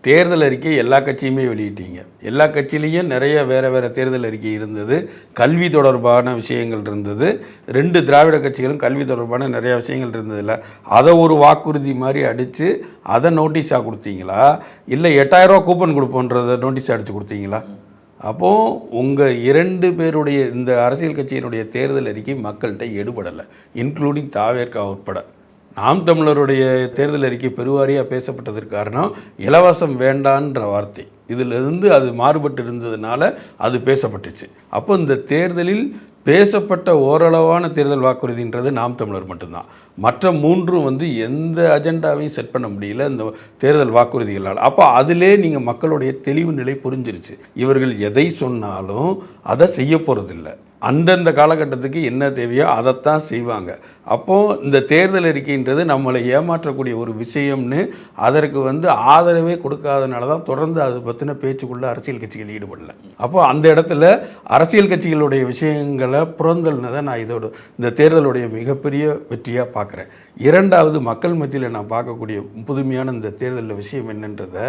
தேர்தல் அறிக்கை எல்லா கட்சியுமே வெளியிட்டீங்க. எல்லா கட்சியிலையும் நிறைய வேறு தேர்தல் அறிக்கை இருந்தது. கல்வி தொடர்பான விஷயங்கள் இருந்தது. 2 திராவிட கட்சிகளும் கல்வி தொடர்பான நிறையா விஷயங்கள் இருந்ததில்ல. அதை ஒரு வாக்குறுதி மாதிரி அடித்து அதை நோட்டீஸாக கொடுத்தீங்களா, இல்லை 8000 ரூபா கூப்பன் கொடுப்போன்றதை நோட்டீஸ் அடித்து கொடுத்தீங்களா? அப்போது உங்கள் 2 பேருடைய இந்த அரசியல் கட்சியினுடைய தேர்தல் அறிக்கை மக்கள்கிட்ட எடுபடலை, இன்க்ளூடிங் தாவேர்கா உட்பட. நாம் தமிழருடைய தேர்தல் அறிக்கை பெருவாரியாக பேசப்பட்டதற்கு காரணம் இலவசம் வேண்டான்ற வார்த்தை. இதிலிருந்து அது மாறுபட்டு இருந்ததுனால அது பேசப்பட்டுச்சு. அப்போ இந்த தேர்தலில் பேசப்பட்ட ஓரளவான தேர்தல் வாக்குறுதின்றது நாம் தமிழர் மட்டும்தான். மற்ற 3 எந்த அஜெண்டாவையும் செட் பண்ண முடியல இந்த தேர்தல் வாக்குறுதிகளால். அப்போ அதிலே நீங்கள் மக்களுடைய தெளிவு நிலை புரிஞ்சிருச்சு. இவர்கள் எதை சொன்னாலும் அதை செய்ய போகிறதில்லை. அந்தந்த காலகட்டத்துக்கு என்ன தேவையோ அதைத்தான் செய்வாங்க. அப்போது இந்த தேர்தல் அறிக்கைன்றது நம்மளை ஏமாற்றக்கூடிய ஒரு விஷயம்னு அதற்கு ஆதரவே கொடுக்காதனால தான் தொடர்ந்து அதை பற்றின பேச்சுக்குள்ளே அரசியல் கட்சிகள் ஈடுபடலை. அப்போது அந்த இடத்துல அரசியல் கட்சிகளுடைய விஷயங்களை புறந்தல்னதை நான் இந்த தேர்தலுடைய மிகப்பெரிய வெற்றியாக பார்க்குறேன். 2வது, மக்கள் மத்தியில் நான் பார்க்கக்கூடிய புதுமையான இந்த தேர்தலில் விஷயம் என்னன்றதை,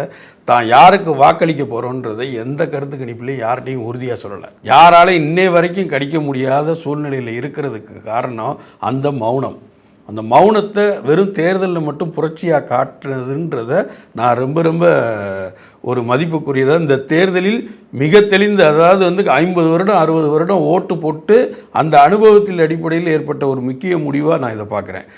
தான் யாருக்கு வாக்களிக்க போகிறோன்றதை எந்த கருத்து கணிப்புலையும் யார்கிட்டையும் உறுதியாக சொல்லலை. யாரால இன்னை வரைக்கும் கணிக்க முடியாத சூழ்நிலையில் இருக்கிறதுக்கு காரணம் அந்த மௌனம். அந்த மௌனத்தை வெறும் தேர்தலில் மட்டும் புரட்சியாக காட்டுறதுன்றதை நான் ரொம்ப ஒரு மதிப்புக்குரியதாக இந்த தேர்தலில் மிக தெளிந்த, அதாவது 50 வருடம் 60 வருடம் ஓட்டு போட்டு அந்த அனுபவத்தில் அடிப்படையில் ஏற்பட்ட ஒரு முக்கிய முடிவாக நான் இதை பார்க்குறேன்.